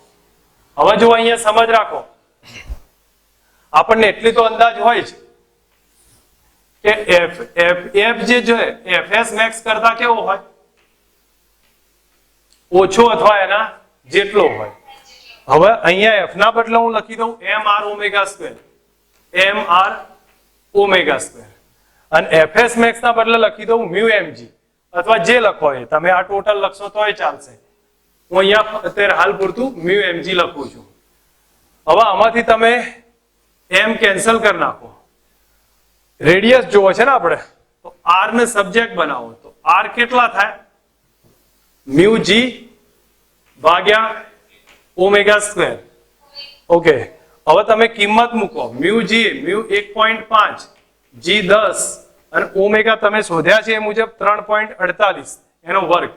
હવે જો અહીંયા સમજ રાખો, આપણને એટલી તો અંદાજ હોય છે કે F જે છે Fs max કરતા કેવો હોય? ઓછો અથવા એના જેટલો હોય. હવે અહીંયા F ના બદલે હું લખી દઉં mr ઓમેગા². mr ઓમેગા². અને Fs max ના બદલે લખી દઉં μmg, અથવા જે લખો એ તમે. આ ટોટલ લખશો તોય ચાલશે. હું અહીંયા અત્યારે હાલ પૂરતું μmg લખું છું. હવે આમાંથી તમે m કેન્સલ કરી નાખો. રેડિયસ જોવો છે ને આપણે, તો r ને સબ્જેક્ટ બનાવો તો r કેટલા થાય? μg ભાગ્યા ઓમેગા². ઓકે, હવે તમે કિંમત મૂકો. μg 1.5, g 10 અને ઓમેગા તમે શોધ્યા છે એ મુજબ 3.48 એનો વર્ગ.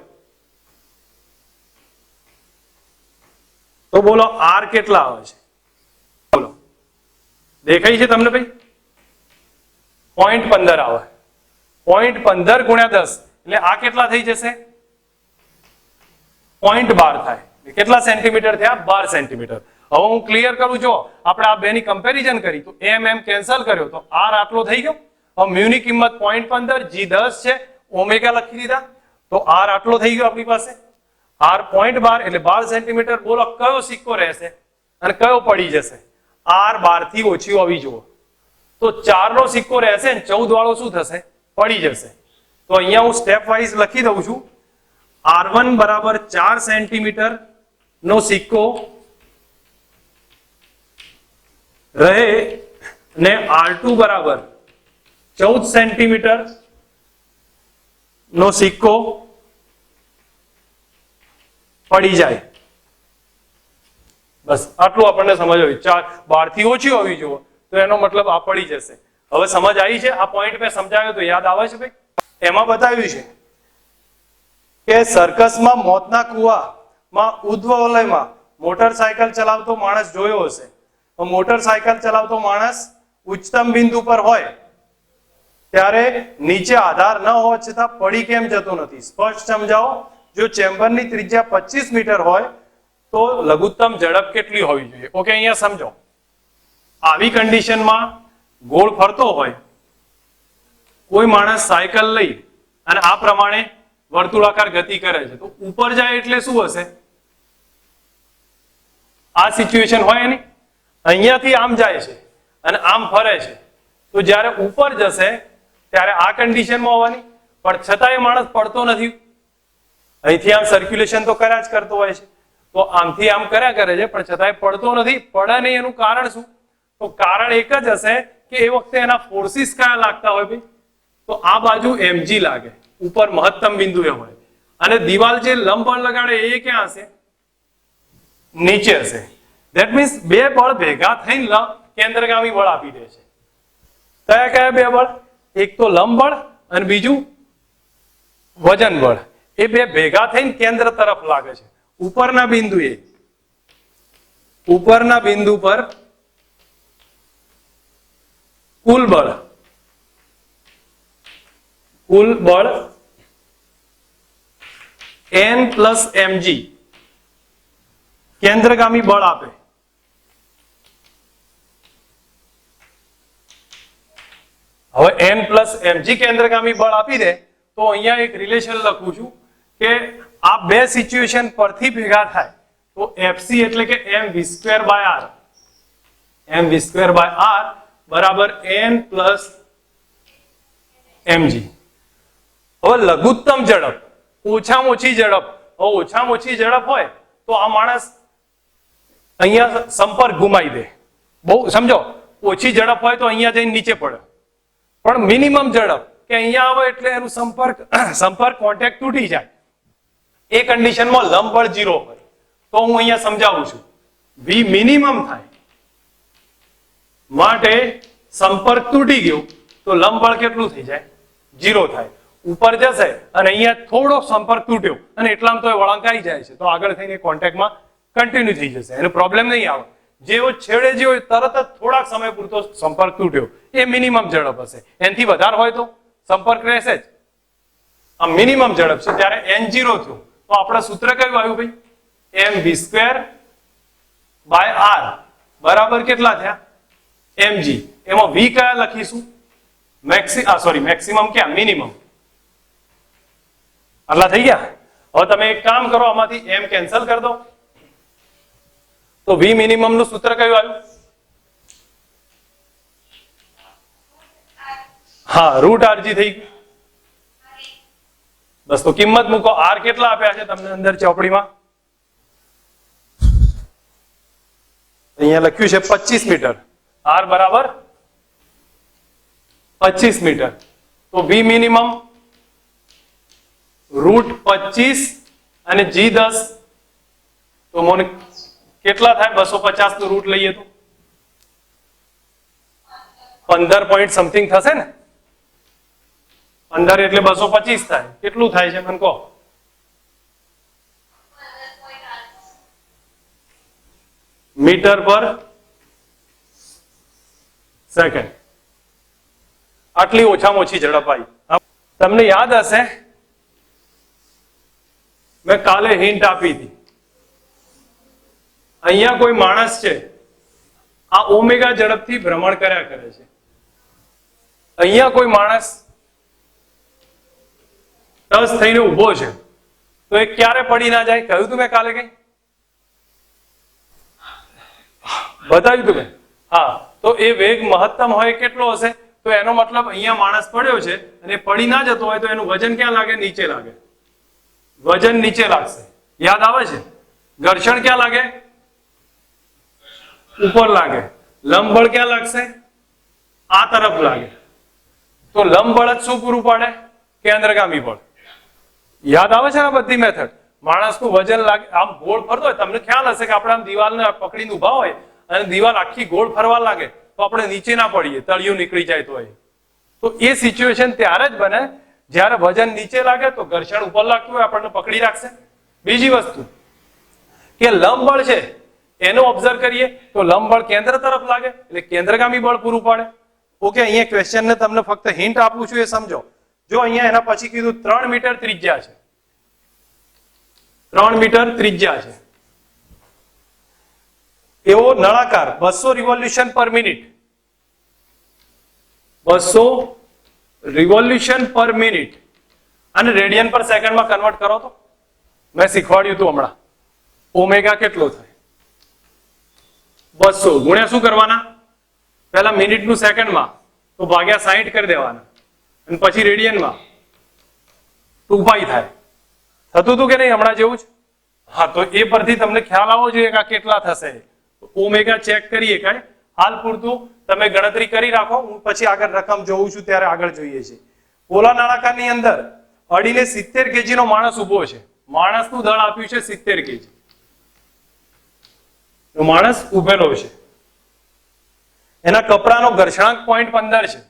તો બોલો r કેટલા આવે છે? બોલો, દેખાય છે તમને ભાઈ? 0.15 આવે. 0.15 ગુણ્યા 10 એટલે આ કેટલા થઈ જશે? 0.12 થાય. કેટલા સેન્ટીમીટર થયા? 12 સેન્ટીમીટર. હવે હું ક્લિયર કરું છો, આપણે આ બેની કમ્પેરિઝન કરી તો m કેન્સલ કર્યો તો r આટલો થઈ ગયો. હવે મ્યુ ની કિંમત 0.15, g 10 છે, ઓમેગા લખી દીધા તો r આટલો થઈ ગયો આપણી પાસે. r 0.12 એટલે 12 સેન્ટીમીટર. બોલો કયો સિક્કો રહેશે અને કયો પડી જશે? r 12 થી ઓછી હોવી જોઈએ. તો 4 નો સિક્કો રહેશે ને 14 વાળો શું થશે? પડી જશે. તો અહીંયા હું સ્ટેપ વાઇઝ લખી દઉં છું. R1 બરાબર 4 સેન્ટીમીટર નો સિક્કો રહે ને R2 બરાબર 14 સેન્ટીમીટર નો સિક્કો પડી જાય. બસ આટલું આપણને સમજ આવી. 4 12 થી ઓછી હોવી જોઈએ તો એનો મતલબ આ પડી જશે. હવે સમજ આવી છે? આ પોઈન્ટ મેં સમજાવ્યો તો યાદ આવે છે ભાઈ? એમાં બતાવ્યું છે કે સર્કસમાં મોતના કુવામાં ઉધ્વ વલયમાં મોટરસાયકલ ચલાવતો માણસ જોયો હશે. તો મોટરસાયકલ ચલાવતો માણસ ઉચ્ચતમ બિંદુ પર હોય ત્યારે નીચે આધાર ન હોવા છતાં પડી કેમ જતો નથી? સ્પષ્ટ સમજાવો. જો ચેમ્બરની ત્રિજ્યા 25 મીટર હોય તો લઘુત્તમ ઝડપ કેટલી હોવી જોઈએ? ઓકે, અહીંયા સમજો. આવી કન્ડિશનમાં ગોળ ફરતો હોય કોઈ માણસ સાયકલ લઈ અને આ પ્રમાણે વર્તુળાકાર ગતિ કરે છે તો ઉપર જાય એટલે શું હશે? આ સિચ્યુએશન હોય ને, અહીંયાથી આમ જાય છે અને આમ ફરે છે તો જ્યારે ઉપર જશે ત્યારે આ કન્ડિશનમાં હોવાની, પણ છતાં એ માણસ પડતો નથી. અહીંથી આમ સર્ક્યુલેશન તો કર્યા જ કરતો હોય છે, તો આમથી આમ કર્યા કરે છે પણ છતાંય પડતો નથી. પડે નહીં એનું કારણ શું? તો કારણ એક જ હશે કે એ વખતે એના ફોર્સિસ કયા લાગતા હોય ભાઈ? તો આ બાજુ mg લાગે, ઉપર મહત્તમ બિંદુ એ હોય, અને દિવાલ જે લંબ બળ લગાડે એ ક્યાં હશે? નીચે હશે. ધેટ મીન્સ બે બળ ભેગા થઈને કેન્દ્રગામી બળ આપી દે છે. કયા કયા બે બળ? એક તો લંબ બળ અને બીજું વજન બળ. એ બે ભેગા થઈને કેન્દ્ર તરફ લાગે છે. ઉપરના બિંદુ પર કુલ બળ n પ્લસ mg કેન્દ્રગામી બળ આપે. હવે n પ્લસ mg કેન્દ્રગામી બળ આપી દે તો અહીંયા એક રિલેશન લખું છું કે આ બે સિચ્યુએશન પરથી ભેગા થાય તો fc એટલે કે mv²/r બરાબર n પ્લસ mg. હવે લઘુત્તમ ઝડપ, ઓછામાં ઓછી ઝડપ. હવે ઓછામાં ઓછી ઝડપ હોય તો આ માણસ અહીંયા સંપર્ક ગુમાવી દે. બહુ સમજો, ઓછી ઝડપ હોય તો અહીંયા જઈને નીચે પડે, પણ મિનિમમ ઝડપ કે અહીંયા આવે એટલે એનું સંપર્ક કોન્ટેક્ટ તૂટી જાય. એ કન્ડિશનમાં લંબ બળ 0 હોય. તો હું અહીંયા સમજાવું છું. v મિનિમમ થાય માટે સંપર્ક તૂટી ગયો તો લંબ બળ કેટલું થઈ જાય? 0 થાય. ઉપર જશે અને અહીંયા થોડો સંપર્ક તૂટ્યો અને એટલામાં તો એ વળાંકાઈ જાય છે તો આગળ થઈને કોન્ટેક્ટમાં કન્ટિન્યુ થઈ જશે, એનો પ્રોબ્લેમ નહીં આવે. જેવો છેડે જેવો તરત જ થોડાક સમય પૂરતો સંપર્ક તૂટ્યો એ મિનિમમ ઝડપ હશે. એનાથી વધારે હોય તો સંપર્ક રહેશે જ. આ મિનિમમ ઝડપ છે ત્યારે n 0 થયું તો આપણે સૂત્ર કયું આવ્યું ભાઈ? mv²/r બરાબર કેટલા થયા? mg. એમાં v કયા લખીશું? મેક્સિમમ ક્યાં? મિનિમમ. આટલા થઈ ગયા. હવે તમે એક કામ કરો, આમાંથી m કેન્સલ કરી દો તો v મિનિમમ નું સૂત્ર કયું આવ્યું? હા, √rg થઈ ગયું. બસ તો કિંમત મૂકો. r કેટલા આપ્યા છે તમને અંદર ચોપડીમાં? અહીંયા લખ્યું છે 25 મીટર. r બરાબર 25 મીટર. તો v મિનિમમ √25 અને g 10 તો મને કેટલા થાય? 250 નું રૂટ લઈએ તો 15 પોઈન્ટ સમથિંગ થશે ને? 15 એટલે 225 થાય. કેટલું થાય છે મને કહો? મીટર પર સેકન્ડ. આટલી ઓછામાં ઓછી ઝડપ આવી. તમને યાદ હશે મેં કાલે હિન્ટ આપી હતી. અહીંયા કોઈ માણસ છે, આ ઓમેગા ઝડપથી ભ્રમણ કર્યા કરે છે. અહીંયા કોઈ માણસ ટચ થઈને ઉભો છે તો એ ક્યારે પડી ના જાય? કહ્યું તું મેં કાલે કઈ? બતાવ્યું તું મેં. હા, તો એ વેગ મહત્તમ હોય કેટલો હશે? તો એનો મતલબ અહીંયા માણસ પડ્યો છે અને પડી ના જતો હોય તો એનું વજન ક્યાં લાગે? નીચે લાગે. વજન નીચે લાગશે. યાદ આવે છે? ઘર્ષણ ક્યાં લાગે? ઉપર લાગે. લંબ બળ ક્યાં લાગશે? આ તરફ લાગે. તો લંબ બળ જ શું પૂરું પાડે? કેન્દ્રગામી બળ. યાદ આવે છે આ બધી મેથડ? માણસનું વજન લાગે, આમ ગોળ ફરતો હોય, તમને ખ્યાલ હશે કે આપણે આમ દિવાલને પકડીને ઉભા હોય અને દિવાલ આખી ગોળ ફરવા લાગે તો આપણે નીચે ના પડીએ, તળિયું નીકળી જાય તો એ સિચ્યુએશન ત્યારે જ બને જ્યારે વજન નીચે લાગે તો ઘર્ષણ ઉપર લાગતું હોય, આપણને પકડી રાખશે. બીજી વસ્તુ કે લંબ બળ છે એનો ઓબ્ઝર્વ કરીએ તો લંબ બળ કેન્દ્ર તરફ લાગે એટલે કેન્દ્રગામી બળ પૂરું પાડે. ઓકે, અહીંયા ક્વેશ્ચન ને તમને ફક્ત હિન્ટ આપું છું, એ સમજો. જો અહીંયા એના પછી કીધું 3 મીટર ત્રિજ્યા છે, 3 મીટર ત્રિજ્યા છે એવો નળાકાર 200 રિવોલ્યુશન પર મિનિટ, 200 રિવોલ્યુશન પર મિનિટ અને રેડિયન પર સેકન્ડમાં કન્વર્ટ કરો તો મેં શીખવાડ્યું હતું હમણાં. ઓમેગા કેટલો થાય? 200 ગુણ્યા શું કરવાના? પહેલા મિનિટનું સેકન્ડમાં તો ભાગ્યા 60 કરી દેવાના અને પછી રેડિયનમાં 2π થાય. થતું હતું કે નહીં હમણાં જેવું જ? હા, તો એ પરથી તમને ખ્યાલ આવવો જોઈએ કે આ કેટલા થશે. ઓમેગા ચેક કરીએ કાંઈ હાલ પૂરતું તમે ગણતરી કરી રાખો, હું પછી આગળ રકમ જોઉં છું ત્યારે આગળ જોઈએ છે. પોલા નળાકારની અંદર અડીને 70 કેજી નો માણસ ઉભો છે. માણસનું દળ આપ્યું છે 70 કેજી. માણસ ઉભેલો છે, એના કપડાનો ઘર્ષણાંક 0.15 છે,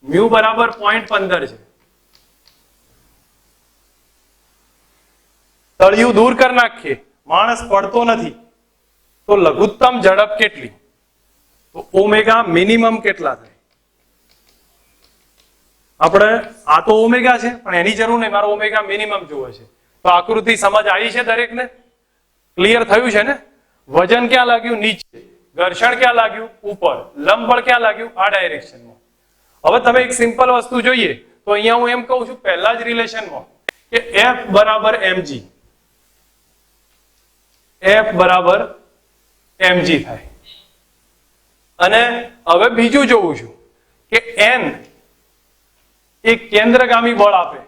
મ્યુ બરાબર 0.15 છે. તળિયું દૂર કરી નાખીએ, માણસ પડતો નથી તો લઘુત્તમ ઝડપ કેટલી? તો ઓમેગા મિનિમમ કેટલા થાય? આપણે આ તો ઓમેગા છે પણ એની જરૂર નહીં, મારો ઓમેગા મિનિમમ જોવે છે. તો આકૃતિ સમજ આવી છે દરેકને? ક્લિયર થયું છે ને? વજન ક્યાં લાગ્યું? નીચે. ઘર્ષણ ક્યાં લાગ્યું? ઉપર. લંબ બળ ક્યાં લાગ્યું? આ ડાયરેક્શનમાં. હવે તમે એક સિમ્પલ વસ્તુ જોઈએ તો અહીંયા હું એમ કહું છું પહેલા જ રિલેશનમાં કે F બરાબર mg, F બરાબર mg થાય. અને હવે બીજું જોઉં છું કે n એ કેન્દ્રગામી બળ આપે.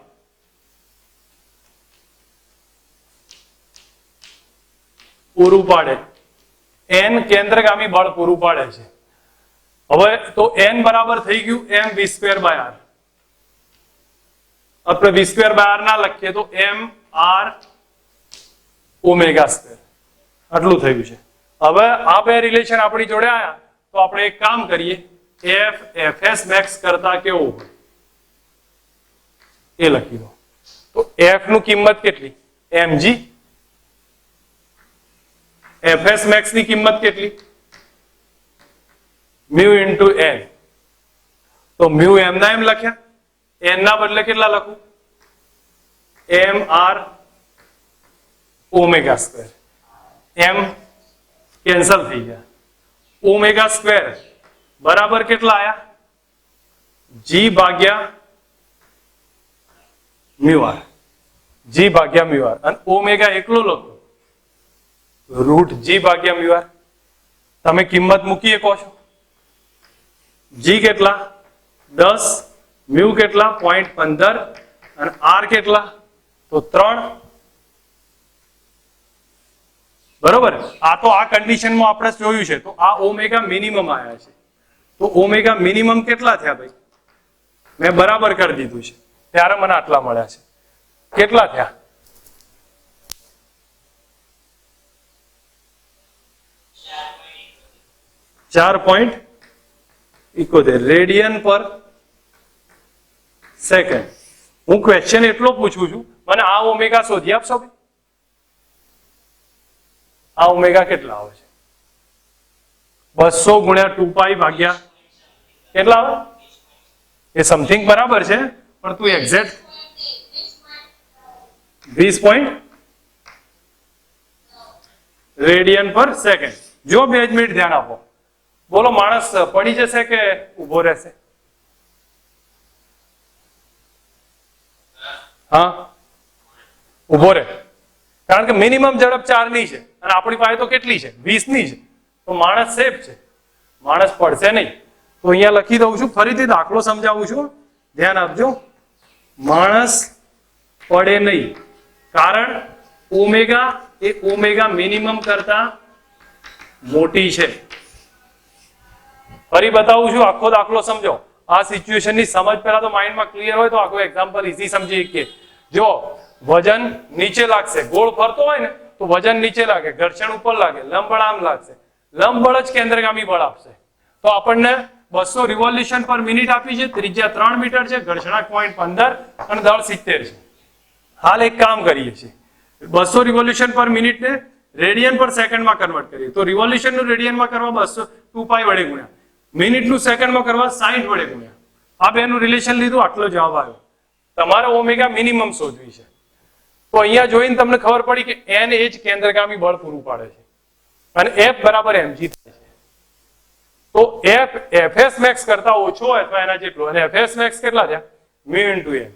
પૂરું પાડે. n કેન્દ્રગામી બળ પૂરું પાડે છે. હવે તો n બરાબર થઈ ગયું mv²/r. આપણે v²/r ના લખીએ તો mr ઓમેગા². આટલું થયું છે. હવે આ બે રિલેશન આપણી જોડે આયા તો આપણે એક કામ કરીએ, f fs max કરતા કેવો હોય એ લખી દો. તો f નું કિંમત કેટલી? mg. fs max ની કિંમત કેટલી? Mu into n. તો મ્યુ m ના એમ લખ્યા, n ના બદલે કેટલા લખું? mr ઓમેગા². m કેન્સલ થઈ ગયા. ઓમેગા² બરાબર કેટલા આયા? g ભાગ્યા મ્યુ r. g ભાગ્યા મ્યુ r. અને ઓમેગા એકલો લખો, √g ભાગ્યા મ્યુ r. તમે કિંમત મૂકી શકો છો. g કેટલા? 10, મ્યુ કેટલા? 0.15 અને r કેટલા? તો 3. બરોબર. આ તો આ કન્ડિશનમાં આપણે જોયું છે. તો આ ઓમેગા મિનિમમ આયા છે. તો ઓમેગા મિનિમમ કેટલા થયા ભાઈ? મેં બરાબર કરી દીધું છે ત્યારે મને આટલા મળ્યા છે. કેટલા થયા? 4.71 રેડિયન પર સેકન્ડ. હું ક્વેશ્ચન એટલો પૂછું છું, મને આ ઓમેગા શોધી આપશો ભાઈ? આ ઓમેગા કેટલા આવે છે? 200 ગુણ્યા 2π ભાગ્યા કેટલા આવે? એ સમથિંગ બરાબર છે પણ તું એક્ઝેક્ટ 20 રેડિયન પર સેકન્ડ. જો 2 મિનિટ ધ્યાન આપો. બોલો, માણસ પડી જશે કે ઉભો રહેશે? હા, ઉભો રહે. કારણ કે મિનિમમ ઝડપ 4 ની છે અને આપણી પાસે તો કેટલી છે? 20 ની છે. તો માણસ સેફ છે, માણસ પડશે નહીં. તો અહીંયા લખી દઉં છું, ફરીથી દાખલો સમજાવું છું, ધ્યાન આપજો. માણસ પડે નહીં, કારણ ઓમેગા એ ઓમેગા મિનિમમ કરતા મોટી છે. ફરી બતાવું છું, આખો દાખલો સમજો. આ સિચ્યુએશન ની સમજ પહેલા તો માઇન્ડમાં ક્લિયર હોય તો આખું એક્ઝામ્પલ ઈઝી સમજી શકીએ. જો વજન નીચે લાગશે, ગોળ ફરતો હોય ને તો વજન નીચે લાગે, ઘર્ષણ ઉપર લાગે, લંબ બળ આમ લાગશે. લંબ બળ જ કેન્દ્રગામી બળ આપશે. તો આપણને 200 રિવોલ્યુશન પર મિનિટ આપી છે, ત્રિજ્યા 3 મીટર છે, ઘર્ષણાંક 0.15 અને દળ 70 છે. હાલ એક કામ કરીએ છીએ, 200 રિવોલ્યુશન પર મિનિટ ને રેડિયન પર સેકન્ડમાં કન્વર્ટ કરીએ. તો રિવોલ્યુશન નું રેડિયનમાં કરવા 200 2π વડે ગુણ્યા, મિનિટ નું સેકન્ડમાં કરવા 60 વડે ગુણ્યા. આ બેનું રિલેશન લીધું, આટલો જવાબ આવ્યો. તમારે ઓમેગા મિનિમમ શોધવી છે. તો અહીંયા જોઈને તમને ખબર પડી કે n એ જ કેન્દ્રગામી બળ પૂરું પાડે છે અને F બરાબર mg થાય છે. તો F Fs max કરતા ઓછો હોય તો એના જેટલો, અને Fs max કેટલા થયા? μ * n.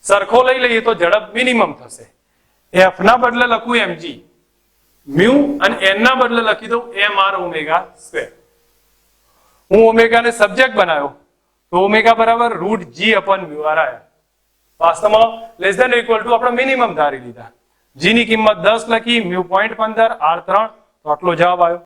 સરખો લઈ લઈએ તો ઝડપ મિનિમમ થશે. F ના બદલે લખું mg, μ અને n ના બદલે લખી દઉં mr ઓમેગા સ્ક્વેર. હું ઓમેગા ને સબ્જેક્ટ બનાવ્યો તો ઓમેગા બરાબર √g/μr આયા. વાસ્તવમાં લેસ ધેન ઇક્વલ ટુ આપણે મિનિમમ ધારી લીધા. g ની કિંમત 10 લખી, μ 0.15, r 3, તો આટલો જવાબ આવ્યો.